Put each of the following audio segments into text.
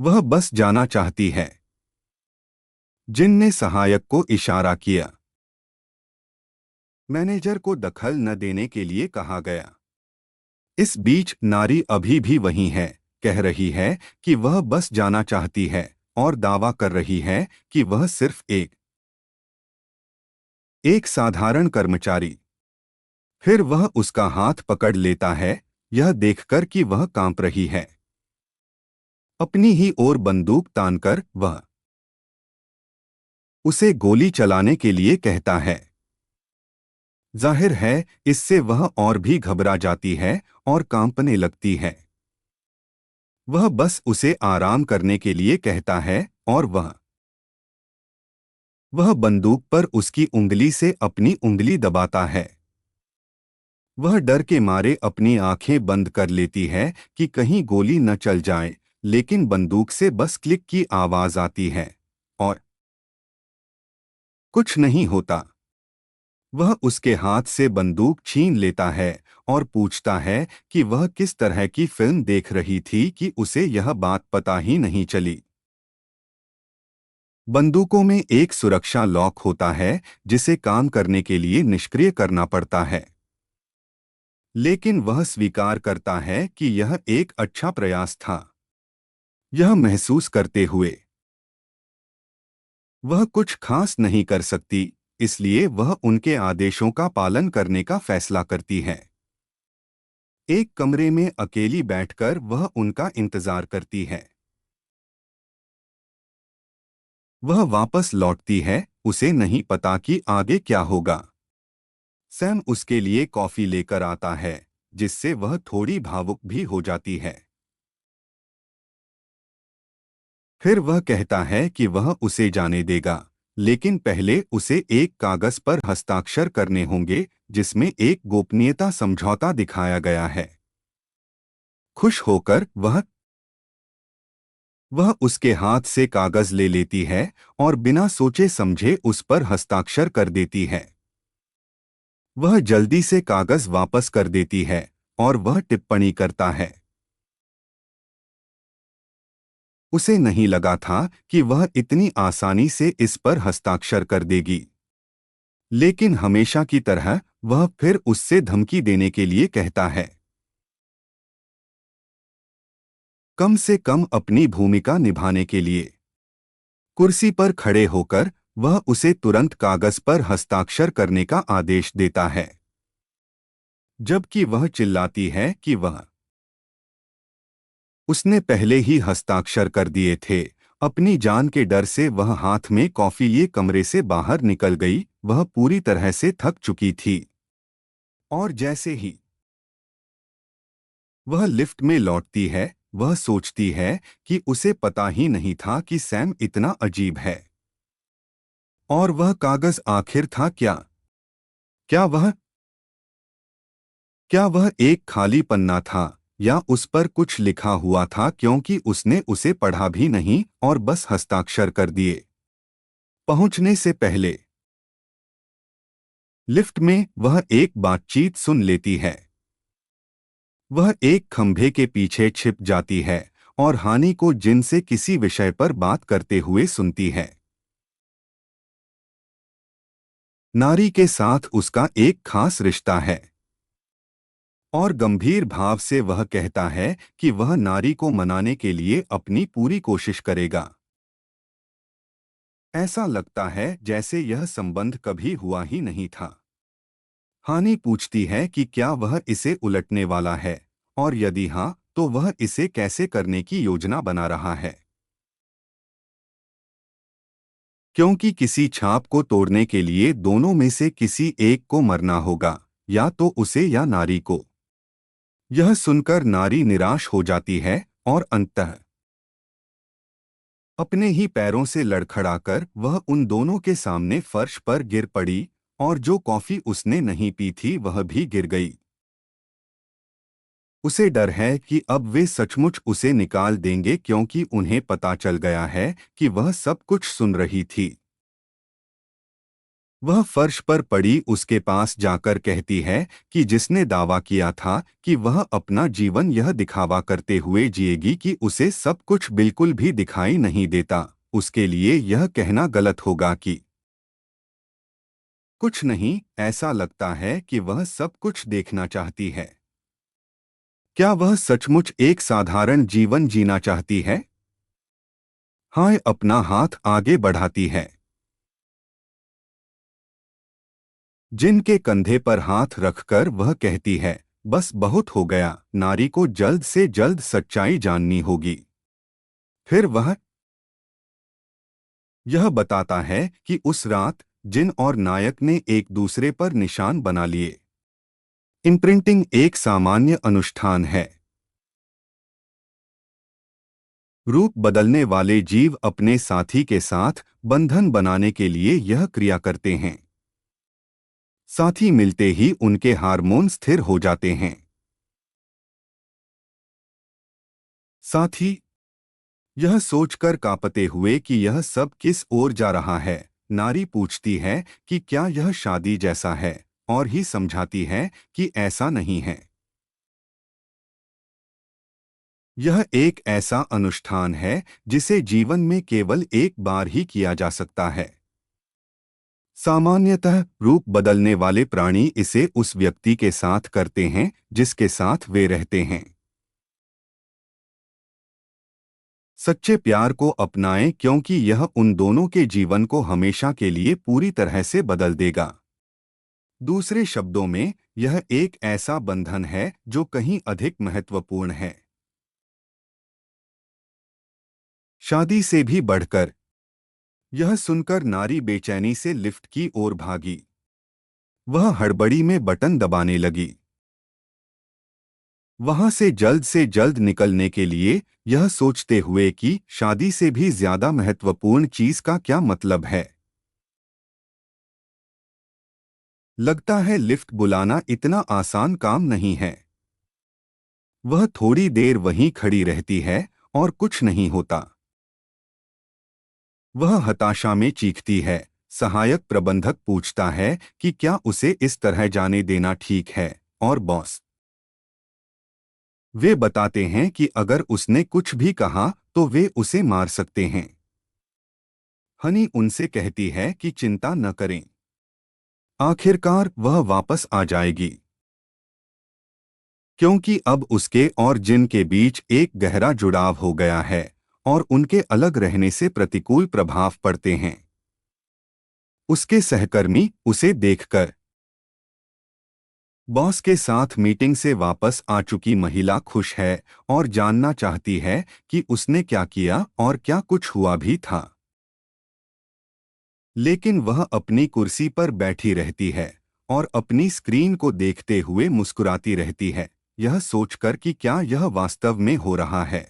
वह बस जाना चाहती है। जिन ने सहायक को इशारा किया। मैनेजर को दखल न देने के लिए कहा गया। इस बीच नारी अभी भी वहीं है, कह रही है कि वह बस जाना चाहती है और दावा कर रही है कि वह सिर्फ एक साधारण कर्मचारी। फिर वह उसका हाथ पकड़ लेता है, यह देखकर कि वह कांप रही है। अपनी ही ओर बंदूक तानकर वह उसे गोली चलाने के लिए कहता है। जाहिर है, इससे वह और भी घबरा जाती है और कांपने लगती है। वह बस उसे आराम करने के लिए कहता है और वह बंदूक पर उसकी उंगली से अपनी उंगली दबाता है। वह डर के मारे अपनी आंखें बंद कर लेती है कि कहीं गोली न चल जाए, लेकिन बंदूक से बस क्लिक की आवाज आती है और कुछ नहीं होता। वह उसके हाथ से बंदूक छीन लेता है और पूछता है कि वह किस तरह की फिल्म देख रही थी कि उसे यह बात पता ही नहीं चली। बंदूकों में एक सुरक्षा लॉक होता है जिसे काम करने के लिए निष्क्रिय करना पड़ता है। लेकिन वह स्वीकार करता है कि यह एक अच्छा प्रयास था। यह महसूस करते हुए वह कुछ खास नहीं कर सकती, इसलिए वह उनके आदेशों का पालन करने का फैसला करती है। एक कमरे में अकेली बैठकर वह उनका इंतजार करती है। वह वापस लौटती है, उसे नहीं पता कि आगे क्या होगा। सैम उसके लिए कॉफी लेकर आता है, जिससे वह थोड़ी भावुक भी हो जाती है। फिर वह कहता है कि वह उसे जाने देगा, लेकिन पहले उसे एक कागज पर हस्ताक्षर करने होंगे जिसमें एक गोपनीयता समझौता दिखाया गया है। खुश होकर वह उसके हाथ से कागज ले लेती है और बिना सोचे समझे उस पर हस्ताक्षर कर देती है। वह जल्दी से कागज वापस कर देती है और वह टिप्पणी करता है। उसे नहीं लगा था कि वह इतनी आसानी से इस पर हस्ताक्षर कर देगी। लेकिन हमेशा की तरह वह फिर उससे धमकी देने के लिए कहता है। कम से कम अपनी भूमिका निभाने के लिए। कुर्सी पर खड़े होकर वह उसे तुरंत कागज पर हस्ताक्षर करने का आदेश देता है, जबकि वह चिल्लाती है कि उसने पहले ही हस्ताक्षर कर दिए थे। अपनी जान के डर से वह हाथ में कॉफी लिए कमरे से बाहर निकल गई। वह पूरी तरह से थक चुकी थी और जैसे ही वह लिफ्ट में लौटती है, वह सोचती है कि उसे पता ही नहीं था कि सैम इतना अजीब है। और वह कागज आखिर था क्या? क्या वह क्या वह एक खाली पन्ना था या उस पर कुछ लिखा हुआ था क्योंकि उसने उसे पढ़ा भी नहीं और बस हस्ताक्षर कर दिए? पहुंचने से पहले लिफ्ट में वह एक बातचीत सुन लेती है। वह एक खंभे के पीछे छिप जाती है और हानि को जिन से किसी विषय पर बात करते हुए सुनती है। नारी के साथ उसका एक खास रिश्ता है और गंभीर भाव से वह कहता है कि वह नारी को मनाने के लिए अपनी पूरी कोशिश करेगा। ऐसा लगता है जैसे यह संबंध कभी हुआ ही नहीं था। हानि पूछती है कि क्या वह इसे उलटने वाला है और यदि हाँ, तो वह इसे कैसे करने की योजना बना रहा है। क्योंकि किसी छाप को तोड़ने के लिए दोनों में से किसी एक को मरना होगा, या तो उसे या नारी को। यह सुनकर नारी निराश हो जाती है और अंततः अपने ही पैरों से लड़खड़ाकर वह उन दोनों के सामने फर्श पर गिर पड़ी और जो कॉफी उसने नहीं पी थी वह भी गिर गई। उसे डर है कि अब वे सचमुच उसे निकाल देंगे क्योंकि उन्हें पता चल गया है कि वह सब कुछ सुन रही थी। वह फर्श पर पड़ी उसके पास जाकर कहती है कि जिसने दावा किया था कि वह अपना जीवन यह दिखावा करते हुए जिएगी कि उसे सब कुछ बिल्कुल भी दिखाई नहीं देता, उसके लिए यह कहना गलत होगा कि कुछ नहीं, ऐसा लगता है कि वह सब कुछ देखना चाहती है। क्या वह सचमुच एक साधारण जीवन जीना चाहती है? हाँ, अपना हाथ आगे बढ़ाती है। जिनके कंधे पर हाथ रखकर वह कहती है, बस बहुत हो गया, नारी को जल्द से जल्द सच्चाई जाननी होगी। फिर वह यह बताता है कि उस रात जिन और नायक ने एक दूसरे पर निशान बना लिए। इम्प्रिंटिंग एक सामान्य अनुष्ठान है। रूप बदलने वाले जीव अपने साथी के साथ बंधन बनाने के लिए यह क्रिया करते हैं। साथी मिलते ही उनके हार्मोन स्थिर हो जाते हैं। साथी यह सोचकर कांपते हुए कि यह सब किस ओर जा रहा है, नारी पूछती है कि क्या यह शादी जैसा है, और ही समझाती है कि ऐसा नहीं है। यह एक ऐसा अनुष्ठान है जिसे जीवन में केवल एक बार ही किया जा सकता है। सामान्यतः रूप बदलने वाले प्राणी इसे उस व्यक्ति के साथ करते हैं जिसके साथ वे रहते हैं। सच्चे प्यार को अपनाएं क्योंकि यह उन दोनों के जीवन को हमेशा के लिए पूरी तरह से बदल देगा। दूसरे शब्दों में, यह एक ऐसा बंधन है जो कहीं अधिक महत्वपूर्ण है। शादी से भी बढ़कर। यह सुनकर नारी बेचैनी से लिफ्ट की ओर भागी। वह हड़बड़ी में बटन दबाने लगी। वहां से जल्द निकलने के लिए, यह सोचते हुए कि शादी से भी ज्यादा महत्वपूर्ण चीज का क्या मतलब है। लगता है लिफ्ट बुलाना इतना आसान काम नहीं है। वह थोड़ी देर वहीं खड़ी रहती है और कुछ नहीं होता। वह हताशा में चीखती है। सहायक प्रबंधक पूछता है कि क्या उसे इस तरह जाने देना ठीक है, और बॉस वे बताते हैं कि अगर उसने कुछ भी कहा तो वे उसे मार सकते हैं। हनी उनसे कहती है कि चिंता न करें, आखिरकार वह वापस आ जाएगी, क्योंकि अब उसके और जिन के बीच एक गहरा जुड़ाव हो गया है और उनके अलग रहने से प्रतिकूल प्रभाव पड़ते हैं। उसके सहकर्मी उसे देखकर बॉस के साथ मीटिंग से वापस आ चुकी महिला खुश है और जानना चाहती है कि उसने क्या किया और क्या कुछ हुआ भी था। लेकिन वह अपनी कुर्सी पर बैठी रहती है और अपनी स्क्रीन को देखते हुए मुस्कुराती रहती है, यह सोचकर कि क्या यह वास्तव में हो रहा है।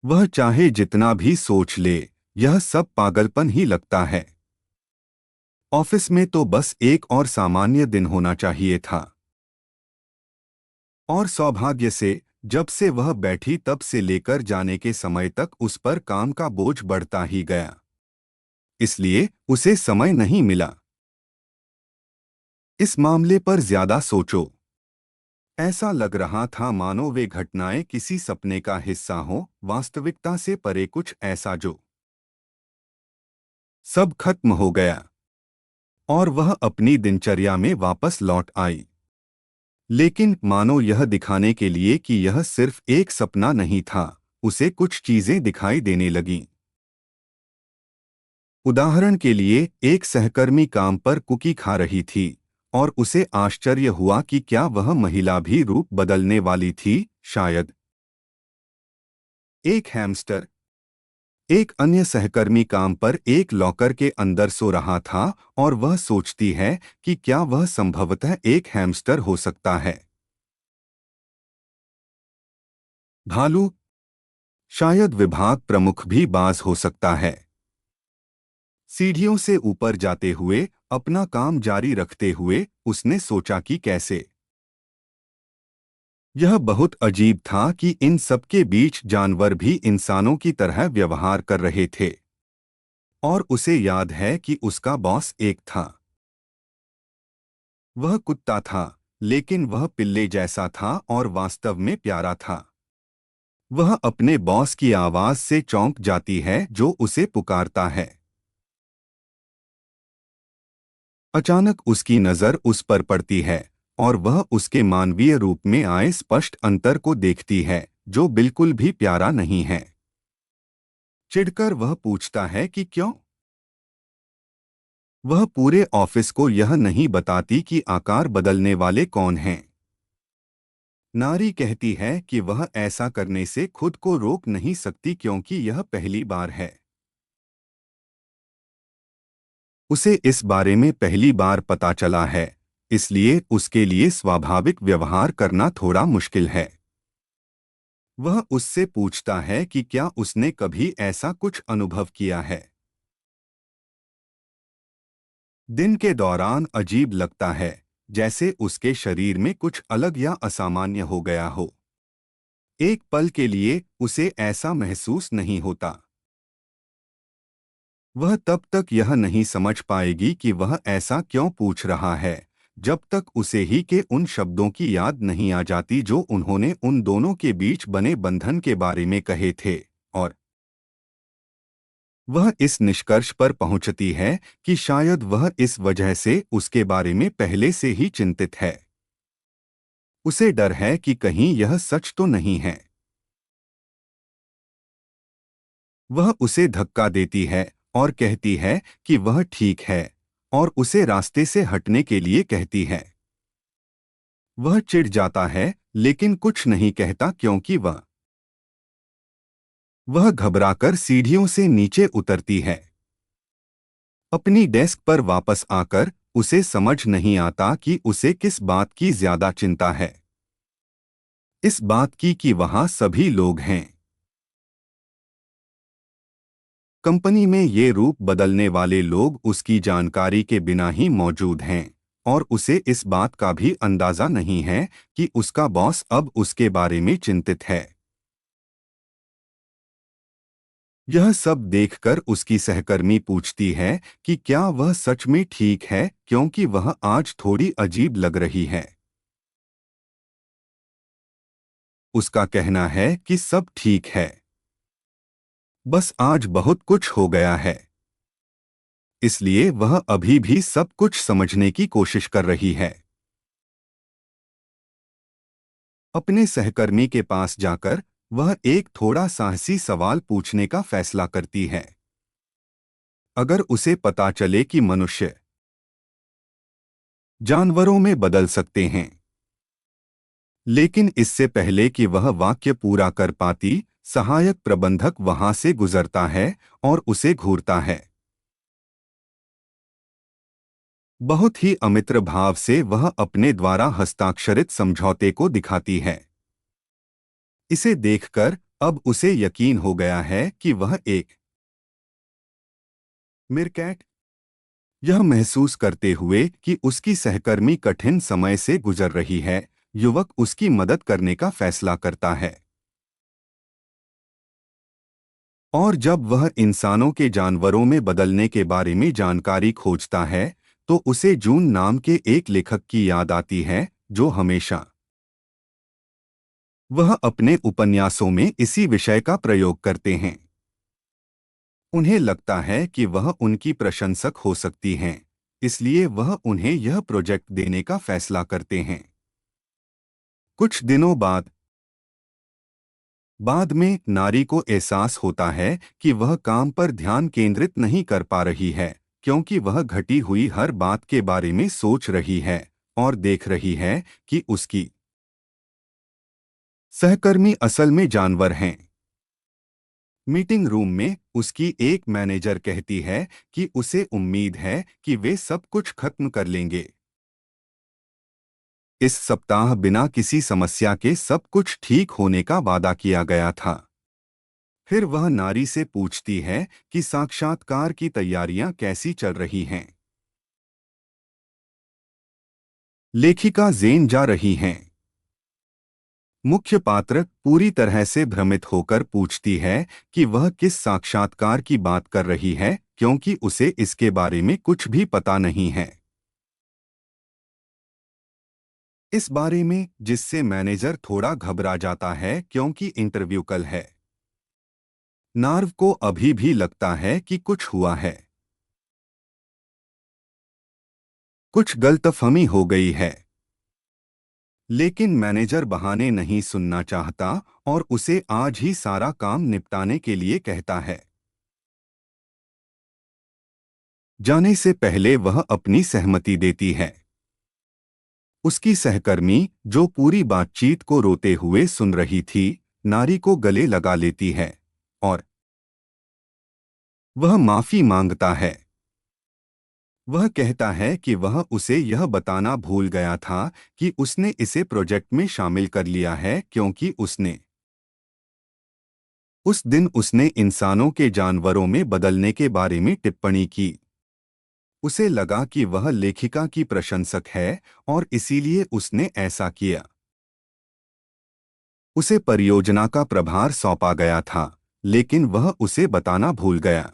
वह चाहे जितना भी सोच ले, यह सब पागलपन ही लगता है। ऑफिस में तो बस एक और सामान्य दिन होना चाहिए था। और सौभाग्य से, जब से वह बैठी तब से लेकर जाने के समय तक उस पर काम का बोझ बढ़ता ही गया। इसलिए उसे समय नहीं मिला इस मामले पर ज्यादा सोचो। ऐसा लग रहा था मानो वे घटनाएं किसी सपने का हिस्सा हो, वास्तविकता से परे कुछ ऐसा जो सब खत्म हो गया। और वह अपनी दिनचर्या में वापस लौट आई। लेकिन मानो यह दिखाने के लिए कि यह सिर्फ एक सपना नहीं था, उसे कुछ चीजें दिखाई देने लगीं। उदाहरण के लिए, एक सहकर्मी काम पर कुकी खा रही थी और उसे आश्चर्य हुआ कि क्या वह महिला भी रूप बदलने वाली थी, शायद। एक हैमस्टर। एक अन्य सहकर्मी काम पर एक लॉकर के अंदर सो रहा था और वह सोचती है कि क्या वह संभवतः एक हैमस्टर हो सकता है। भालू। शायद विभाग प्रमुख भी बाज हो सकता है। सीढ़ियों से ऊपर जाते हुए, अपना काम जारी रखते हुए, उसने सोचा कि कैसे यह बहुत अजीब था कि इन सबके बीच जानवर भी इंसानों की तरह व्यवहार कर रहे थे। और उसे याद है कि उसका बॉस एक था। वह कुत्ता था, लेकिन वह पिल्ले जैसा था और वास्तव में प्यारा था। वह अपने बॉस की आवाज से चौंक जाती है जो उसे पुकारता है। अचानक उसकी नजर उस पर पड़ती है और वह उसके मानवीय रूप में आए स्पष्ट अंतर को देखती है, जो बिल्कुल भी प्यारा नहीं है। चिढ़कर वह पूछता है कि क्यों। वह पूरे ऑफिस को यह नहीं बताती कि आकार बदलने वाले कौन हैं। नारी कहती है कि वह ऐसा करने से खुद को रोक नहीं सकती क्योंकि यह पहली बार है। उसे इस बारे में पहली बार पता चला है, इसलिए उसके लिए स्वाभाविक व्यवहार करना थोड़ा मुश्किल है। वह उससे पूछता है कि क्या उसने कभी ऐसा कुछ अनुभव किया है। दिन के दौरान अजीब लगता है, जैसे उसके शरीर में कुछ अलग या असामान्य हो गया हो। एक पल के लिए उसे ऐसा महसूस नहीं होता। वह तब तक यह नहीं समझ पाएगी कि वह ऐसा क्यों पूछ रहा है, जब तक उसे ही के उन शब्दों की याद नहीं आ जाती जो उन्होंने उन दोनों के बीच बने बंधन के बारे में कहे थे। और वह इस निष्कर्ष पर पहुंचती है कि शायद वह इस वजह से उसके बारे में पहले से ही चिंतित है। उसे डर है कि कहीं यह सच तो नहीं है। वह उसे धक्का देती है और कहती है कि वह ठीक है, और उसे रास्ते से हटने के लिए कहती है। वह चिढ़ जाता है, लेकिन कुछ नहीं कहता क्योंकि वह घबराकर सीढ़ियों से नीचे उतरती है। अपनी डेस्क पर वापस आकर उसे समझ नहीं आता कि उसे किस बात की ज्यादा चिंता है। इस बात की कि वहां सभी लोग हैं। कंपनी में ये रूप बदलने वाले लोग उसकी जानकारी के बिना ही मौजूद हैं, और उसे इस बात का भी अंदाजा नहीं है कि उसका बॉस अब उसके बारे में चिंतित है। यह सब देखकर उसकी सहकर्मी पूछती है कि क्या वह सच में ठीक है, क्योंकि वह आज थोड़ी अजीब लग रही है। उसका कहना है कि सब ठीक है, बस आज बहुत कुछ हो गया है। इसलिए वह अभी भी सब कुछ समझने की कोशिश कर रही है। अपने सहकर्मी के पास जाकर वह एक थोड़ा साहसी सवाल पूछने का फैसला करती है। अगर उसे पता चले कि मनुष्य जानवरों में बदल सकते हैं। लेकिन इससे पहले कि वह वाक्य पूरा कर पाती, सहायक प्रबंधक वहां से गुजरता है और उसे घूरता है। बहुत ही अमित्र भाव से वह अपने द्वारा हस्ताक्षरित समझौते को दिखाती है। इसे देखकर अब उसे यकीन हो गया है कि वह एक मीरकैट। यह महसूस करते हुए कि उसकी सहकर्मी कठिन समय से गुजर रही है, युवक उसकी मदद करने का फैसला करता है। और जब वह इंसानों के जानवरों में बदलने के बारे में जानकारी खोजता है, तो उसे जून नाम के एक लेखक की याद आती है, जो हमेशा वह अपने उपन्यासों में इसी विषय का प्रयोग करते हैं। उन्हें लगता है कि वह उनकी प्रशंसक हो सकती हैं, इसलिए वह उन्हें यह प्रोजेक्ट देने का फैसला करते हैं। कुछ दिनों बाद में नारी को एहसास होता है कि वह काम पर ध्यान केंद्रित नहीं कर पा रही है, क्योंकि वह घटी हुई हर बात के बारे में सोच रही है और देख रही है कि उसकी सहकर्मी असल में जानवर हैं। मीटिंग रूम में उसकी एक मैनेजर कहती है कि उसे उम्मीद है कि वे सब कुछ खत्म कर लेंगे इस सप्ताह। बिना किसी समस्या के सब कुछ ठीक होने का वादा किया गया था। फिर वह नारी से पूछती है कि साक्षात्कार की तैयारियां कैसी चल रही हैं। लेखिका जेन जा रही हैं। मुख्य पात्र पूरी तरह से भ्रमित होकर पूछती है कि वह किस साक्षात्कार की बात कर रही है, क्योंकि उसे इसके बारे में कुछ भी पता नहीं है। इस बारे में जिससे मैनेजर थोड़ा घबरा जाता है क्योंकि इंटरव्यू कल है। नार्व को अभी भी लगता है कि कुछ हुआ है, कुछ गलतफहमी हो गई है। लेकिन मैनेजर बहाने नहीं सुनना चाहता और उसे आज ही सारा काम निपटाने के लिए कहता है। जाने से पहले वह अपनी सहमति देती है। उसकी सहकर्मी, जो पूरी बातचीत को रोते हुए सुन रही थी, नारी को गले लगा लेती है और वह माफी मांगता है। वह कहता है कि वह उसे यह बताना भूल गया था कि उसने इसे प्रोजेक्ट में शामिल कर लिया है क्योंकि उस दिन उसने इंसानों के जानवरों में बदलने के बारे में टिप्पणी की। उसे लगा कि वह लेखिका की प्रशंसक है और इसीलिए उसने ऐसा किया। उसे परियोजना का प्रभार सौंपा गया था, लेकिन वह उसे बताना भूल गया।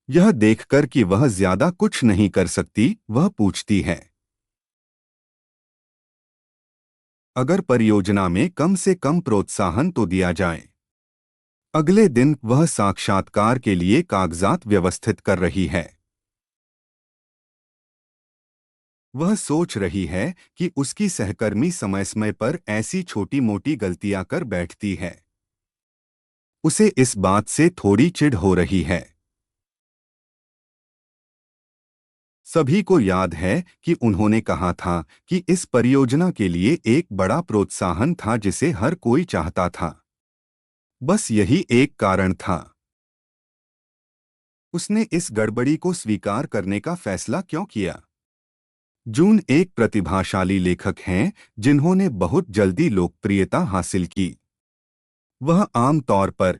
यह देखकर कि वह ज्यादा कुछ नहीं कर सकती, वह पूछती है, अगर परियोजना में कम से कम प्रोत्साहन तो दिया जाए। अगले दिन वह साक्षात्कार के लिए कागजात व्यवस्थित कर रही है। वह सोच रही है कि उसकी सहकर्मी समय समय पर ऐसी छोटी मोटी गलतियां कर बैठती है। उसे इस बात से थोड़ी चिढ़ हो रही है। सभी को याद है कि उन्होंने कहा था कि इस परियोजना के लिए एक बड़ा प्रोत्साहन था जिसे हर कोई चाहता था। बस यही एक कारण था। उसने इस गड़बड़ी को स्वीकार करने का फैसला क्यों किया? जून एक प्रतिभाशाली लेखक हैं जिन्होंने बहुत जल्दी लोकप्रियता हासिल की। वह आम तौर पर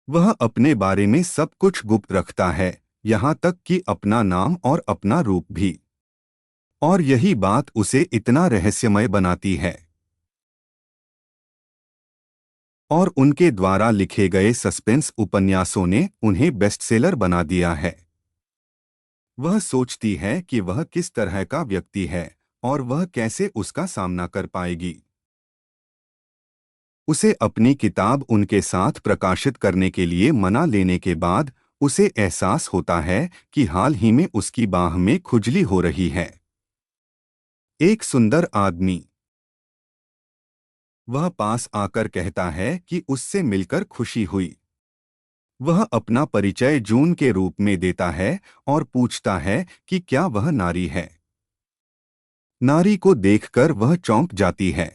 वह अपने बारे में सब कुछ गुप्त रखता है, यहाँ तक कि अपना नाम और अपना रूप भी। और यही बात उसे इतना रहस्यमय बनाती है। और उनके द्वारा लिखे गए सस्पेंस उपन्यासों ने उन्हें बेस्टसेलर बना दिया है। वह सोचती है कि वह किस तरह का व्यक्ति है और वह कैसे उसका सामना कर पाएगी। उसे अपनी किताब उनके साथ प्रकाशित करने के लिए मना लेने के बाद उसे एहसास होता है कि हाल ही में उसकी बाह में खुजली हो रही है। एक सुंदर आदमी। वह पास आकर कहता है कि उससे मिलकर खुशी हुई। वह अपना परिचय जून के रूप में देता है और पूछता है कि क्या वह नारी है। नारी को देखकर वह चौंक जाती है।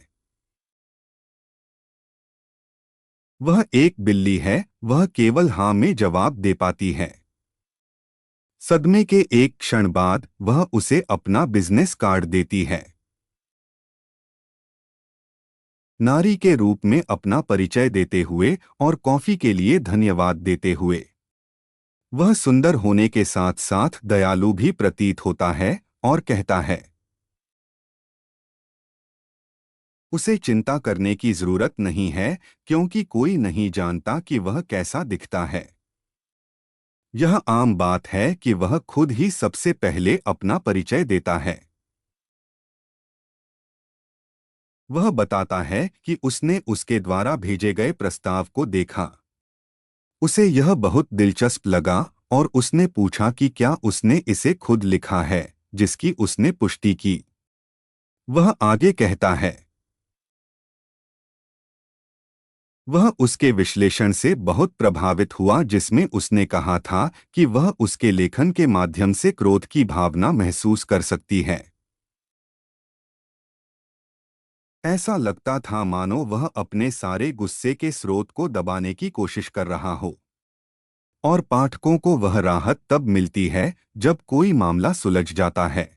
वह एक बिल्ली है, वह केवल हाँ में जवाब दे पाती है। सदमे के एक क्षण बाद वह उसे अपना बिजनेस कार्ड देती है। नारी के रूप में अपना परिचय देते हुए और कॉफी के लिए धन्यवाद देते हुए। वह सुंदर होने के साथ साथ दयालु भी प्रतीत होता है और कहता है, उसे चिंता करने की जरूरत नहीं है क्योंकि कोई नहीं जानता कि वह कैसा दिखता है। यह आम बात है कि वह खुद ही सबसे पहले अपना परिचय देता है। वह बताता है कि उसने उसके द्वारा भेजे गए प्रस्ताव को देखा। उसे यह बहुत दिलचस्प लगा और उसने पूछा कि क्या उसने इसे खुद लिखा है, जिसकी उसने पुष्टि की। वह आगे कहता है, वह उसके विश्लेषण से बहुत प्रभावित हुआ जिसमें उसने कहा था कि वह उसके लेखन के माध्यम से क्रोध की भावना महसूस कर सकती है। ऐसा लगता था मानो वह अपने सारे गुस्से के स्रोत को दबाने की कोशिश कर रहा हो। और पाठकों को वह राहत तब मिलती है जब कोई मामला सुलझ जाता है।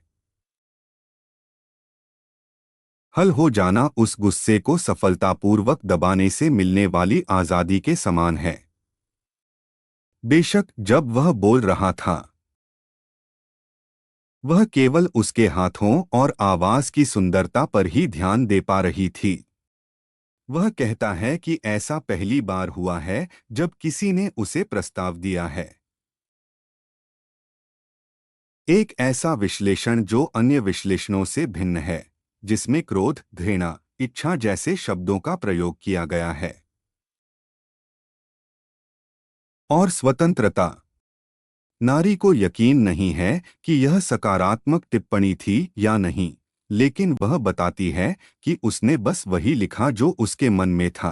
हल हो जाना उस गुस्से को सफलतापूर्वक दबाने से मिलने वाली आज़ादी के समान है। बेशक जब वह बोल रहा था, वह केवल उसके हाथों और आवाज की सुंदरता पर ही ध्यान दे पा रही थी। वह कहता है कि ऐसा पहली बार हुआ है जब किसी ने उसे प्रस्ताव दिया है। एक ऐसा विश्लेषण जो अन्य विश्लेषणों से भिन्न है, जिसमें क्रोध, घृणा, इच्छा जैसे शब्दों का प्रयोग किया गया है। और स्वतंत्रता। नारी को यकीन नहीं है कि यह सकारात्मक टिप्पणी थी या नहीं, लेकिन वह बताती है कि उसने बस वही लिखा जो उसके मन में था।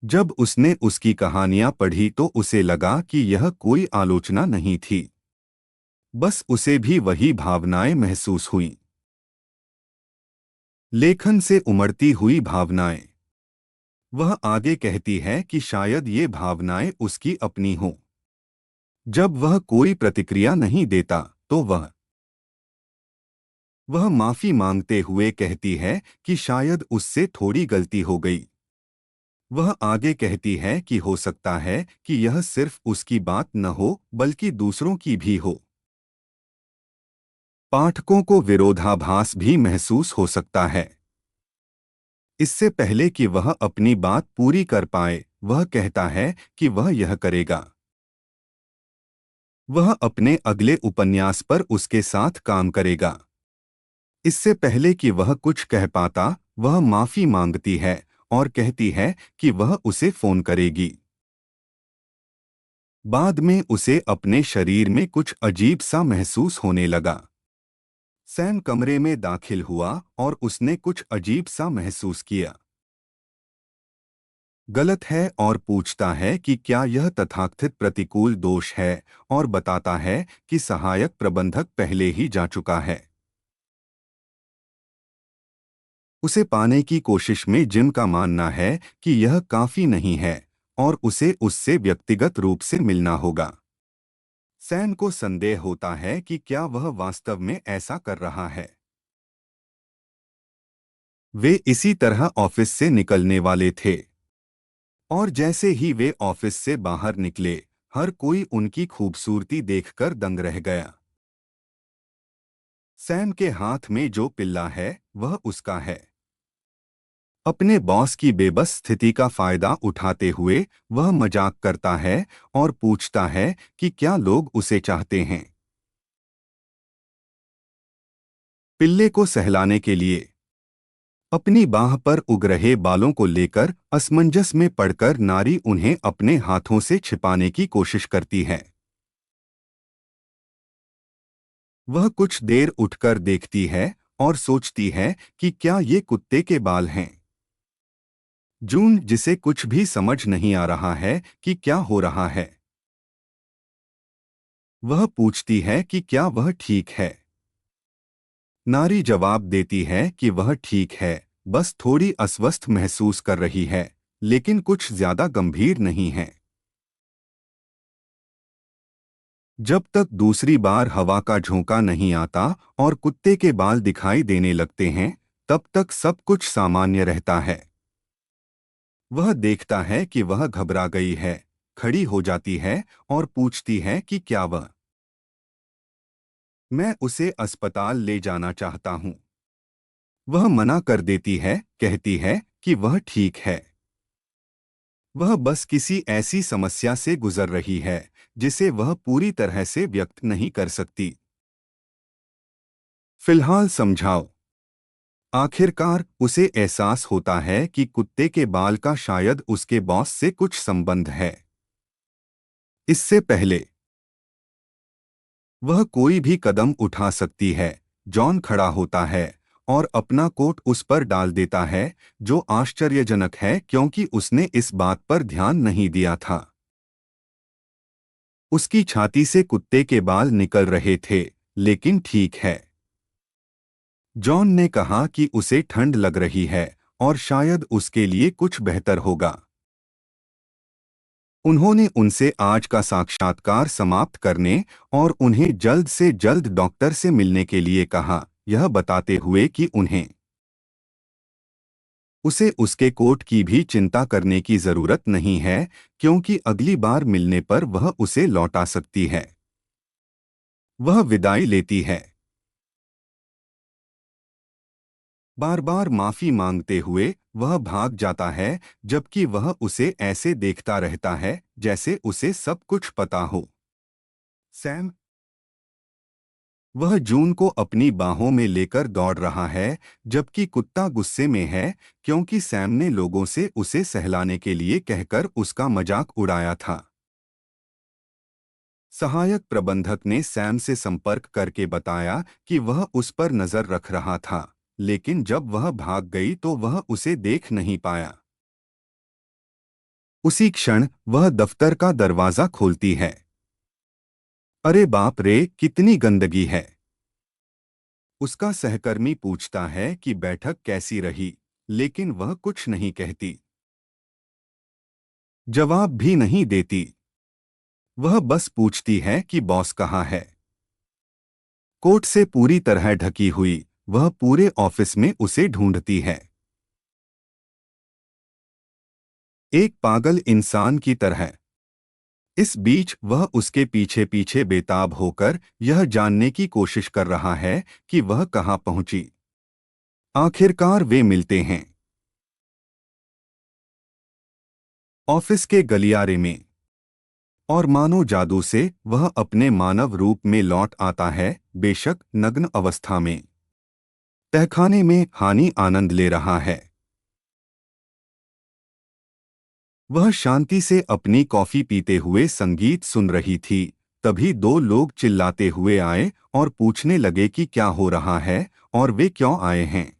जब उसने उसकी कहानियां पढ़ी तो उसे लगा कि यह कोई आलोचना नहीं थी, बस उसे भी वही भावनाएं महसूस हुईं। लेखन से उमड़ती हुई भावनाएं। वह आगे कहती है कि शायद ये भावनाएं उसकी अपनी हों। जब वह कोई प्रतिक्रिया नहीं देता तो वह माफी मांगते हुए कहती है कि शायद उससे थोड़ी गलती हो गई। वह आगे कहती है कि हो सकता है कि यह सिर्फ उसकी बात न हो बल्कि दूसरों की भी हो। पाठकों को विरोधाभास भी महसूस हो सकता है। इससे पहले कि वह अपनी बात पूरी कर पाए, वह कहता है कि वह यह करेगा। वह अपने अगले उपन्यास पर उसके साथ काम करेगा। इससे पहले कि वह कुछ कह पाता, वह माफी मांगती है और कहती है कि वह उसे फोन करेगी। बाद में उसे अपने शरीर में कुछ अजीब सा महसूस होने लगा। सैम कमरे में दाखिल हुआ और उसने कुछ अजीब सा महसूस किया। गलत है और पूछता है कि क्या यह तथाकथित प्रतिकूल दोष है, और बताता है कि सहायक प्रबंधक पहले ही जा चुका है। उसे पाने की कोशिश में जिम का मानना है कि यह काफी नहीं है और उसे उससे व्यक्तिगत रूप से मिलना होगा। सैम को संदेह होता है कि क्या वह वास्तव में ऐसा कर रहा है। वे इसी तरह ऑफिस से निकलने वाले थे, और जैसे ही वे ऑफिस से बाहर निकले, हर कोई उनकी खूबसूरती देखकर दंग रह गया। सैम के हाथ में जो पिल्ला है वह उसका है। अपने बॉस की बेबस स्थिति का फायदा उठाते हुए वह मजाक करता है और पूछता है कि क्या लोग उसे चाहते हैं। पिल्ले को सहलाने के लिए। अपनी बाह पर उग रहे बालों को लेकर असमंजस में पड़कर नारी उन्हें अपने हाथों से छिपाने की कोशिश करती है। वह कुछ देर उठकर देखती है और सोचती है कि क्या ये कुत्ते के बाल हैं। जून, जिसे कुछ भी समझ नहीं आ रहा है कि क्या हो रहा है, वह पूछती है कि क्या वह ठीक है। नारी जवाब देती है कि वह ठीक है, बस थोड़ी अस्वस्थ महसूस कर रही है, लेकिन कुछ ज्यादा गंभीर नहीं है। जब तक दूसरी बार हवा का झोंका नहीं आता और कुत्ते के बाल दिखाई देने लगते हैं, तब तक सब कुछ सामान्य रहता है। वह देखता है कि वह घबरा गई है, खड़ी हो जाती है और पूछती है कि क्या मैं उसे अस्पताल ले जाना चाहता हूँ। वह मना कर देती है, कहती है कि वह ठीक है। वह बस किसी ऐसी समस्या से गुजर रही है जिसे वह पूरी तरह से व्यक्त नहीं कर सकती। फिलहाल समझाओ। आखिरकार उसे एहसास होता है कि कुत्ते के बाल का शायद उसके बॉस से कुछ संबंध है। इससे पहले वह कोई भी कदम उठा सकती है, जॉन खड़ा होता है और अपना कोट उस पर डाल देता है, जो आश्चर्यजनक है क्योंकि उसने इस बात पर ध्यान नहीं दिया था। उसकी छाती से कुत्ते के बाल निकल रहे थे, लेकिन ठीक है। जॉन ने कहा कि उसे ठंड लग रही है और शायद उसके लिए कुछ बेहतर होगा। उन्होंने उनसे आज का साक्षात्कार समाप्त करने और उन्हें जल्द से जल्द डॉक्टर से मिलने के लिए कहा, यह बताते हुए कि उसे उसके कोट की भी चिंता करने की जरूरत नहीं है, क्योंकि अगली बार मिलने पर वह उसे लौटा सकती है। वह विदाई लेती है। बार बार माफी मांगते हुए वह भाग जाता है, जबकि वह उसे ऐसे देखता रहता है जैसे उसे सब कुछ पता हो। सैम। वह जून को अपनी बाहों में लेकर दौड़ रहा है, जबकि कुत्ता गुस्से में है क्योंकि सैम ने लोगों से उसे सहलाने के लिए कहकर उसका मजाक उड़ाया था। सहायक प्रबंधक ने सैम से संपर्क करके बताया कि वह उस पर नजर रख रहा था, लेकिन जब वह भाग गई तो वह उसे देख नहीं पाया। उसी क्षण वह दफ्तर का दरवाजा खोलती है। अरे बाप रे, कितनी गंदगी है। उसका सहकर्मी पूछता है कि बैठक कैसी रही, लेकिन वह कुछ नहीं कहती, जवाब भी नहीं देती। वह बस पूछती है कि बॉस कहाँ है। कोट से पूरी तरह ढकी हुई वह पूरे ऑफिस में उसे ढूंढती है, एक पागल इंसान की तरह। इस बीच वह उसके पीछे पीछे बेताब होकर यह जानने की कोशिश कर रहा है कि वह कहाँ पहुंची। आखिरकार वे मिलते हैं, ऑफिस के गलियारे में। और मानो जादू से वह अपने मानव रूप में लौट आता है, बेशक नग्न अवस्था में। तहखाने में हानि आनंद ले रहा है। वह शांति से अपनी कॉफी पीते हुए संगीत सुन रही थी। तभी दो लोग चिल्लाते हुए आए और पूछने लगे कि क्या हो रहा है और वे क्यों आए हैं।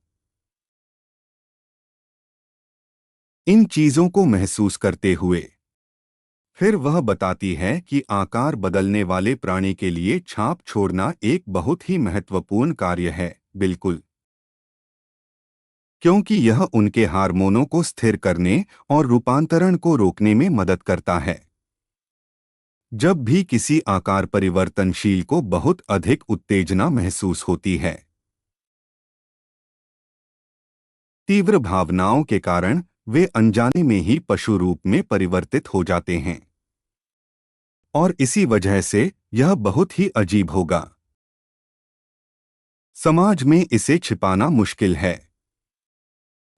इन चीजों को महसूस करते हुए फिर वह बताती है कि आकार बदलने वाले प्राणी के लिए छाप छोड़ना एक बहुत ही महत्वपूर्ण कार्य है। बिल्कुल, क्योंकि यह उनके हार्मोनों को स्थिर करने और रूपांतरण को रोकने में मदद करता है। जब भी किसी आकार परिवर्तनशील को बहुत अधिक उत्तेजना महसूस होती है, तीव्र भावनाओं के कारण वे अनजाने में ही पशु रूप में परिवर्तित हो जाते हैं। और इसी वजह से यह बहुत ही अजीब होगा। समाज में इसे छिपाना मुश्किल है।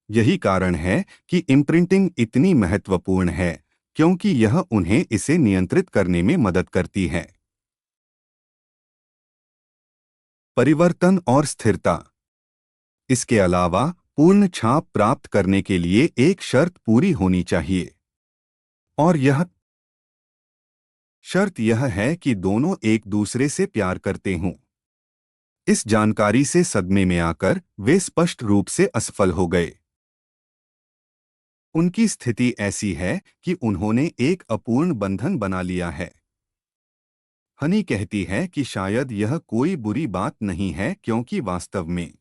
यही कारण है कि इम्प्रिंटिंग इतनी महत्वपूर्ण है, क्योंकि यह उन्हें इसे नियंत्रित करने में मदद करती है। परिवर्तन और स्थिरता। इसके अलावा पूर्ण छाप प्राप्त करने के लिए एक शर्त पूरी होनी चाहिए। और यह शर्त यह है कि दोनों एक दूसरे से प्यार करते हों। इस जानकारी से सदमे में आकर वे स्पष्ट रूप से असफल हो गए। उनकी स्थिति ऐसी है कि उन्होंने एक अपूर्ण बंधन बना लिया है। हनी कहती है कि शायद यह कोई बुरी बात नहीं है, क्योंकि वास्तव में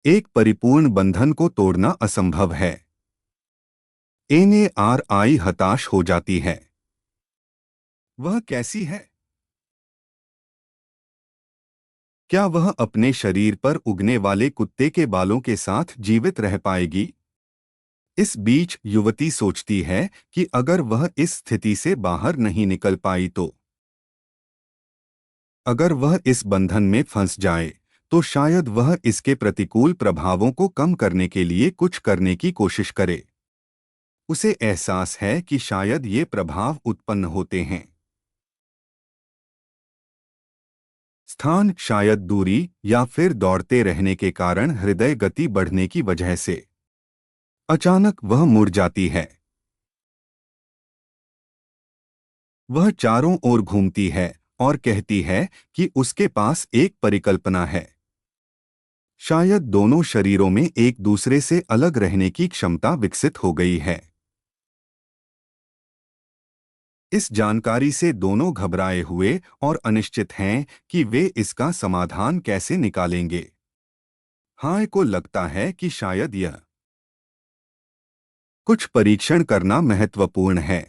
एक परिपूर्ण बंधन को तोड़ना असंभव है। एनएआरआई हताश हो जाती है। वह कैसी है? क्या वह अपने शरीर पर उगने वाले कुत्ते के बालों के साथ जीवित रह पाएगी? इस बीच युवती सोचती है कि अगर वह इस स्थिति से बाहर नहीं निकल पाई तो अगर वह इस बंधन में फंस जाए तो शायद वह इसके प्रतिकूल प्रभावों को कम करने के लिए कुछ करने की कोशिश करे। उसे एहसास है कि शायद ये प्रभाव उत्पन्न होते हैं। स्थान, शायद दूरी या फिर दौड़ते रहने के कारण हृदय गति बढ़ने की वजह से। अचानक वह मुड़ जाती है। वह चारों ओर घूमती है और कहती है कि उसके पास एक परिकल्पना है। शायद दोनों शरीरों में एक दूसरे से अलग रहने की क्षमता विकसित हो गई है। इस जानकारी से दोनों घबराए हुए और अनिश्चित हैं कि वे इसका समाधान कैसे निकालेंगे। हाय को लगता है कि शायद यह कुछ परीक्षण करना महत्वपूर्ण है।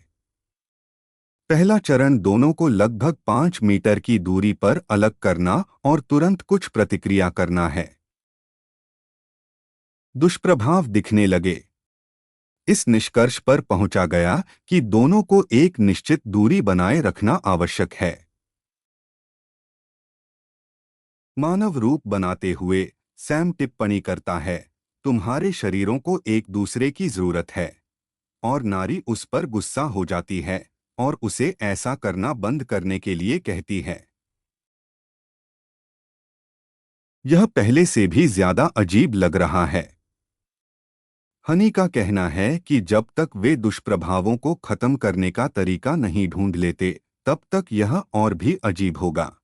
पहला चरण दोनों को लगभग 5 मीटर की दूरी पर अलग करना और तुरंत कुछ प्रतिक्रिया करना है। दुष्प्रभाव दिखने लगे। इस निष्कर्ष पर पहुंचा गया कि दोनों को एक निश्चित दूरी बनाए रखना आवश्यक है। मानव रूप बनाते हुए सैम टिप्पणी करता है, तुम्हारे शरीरों को एक दूसरे की जरूरत है। और नारी उस पर गुस्सा हो जाती है और उसे ऐसा करना बंद करने के लिए कहती है। यह पहले से भी ज्यादा अजीब लग रहा है। हनी का कहना है कि जब तक वे दुष्प्रभावों को खत्म करने का तरीका नहीं ढूंढ लेते, तब तक यह और भी अजीब होगा।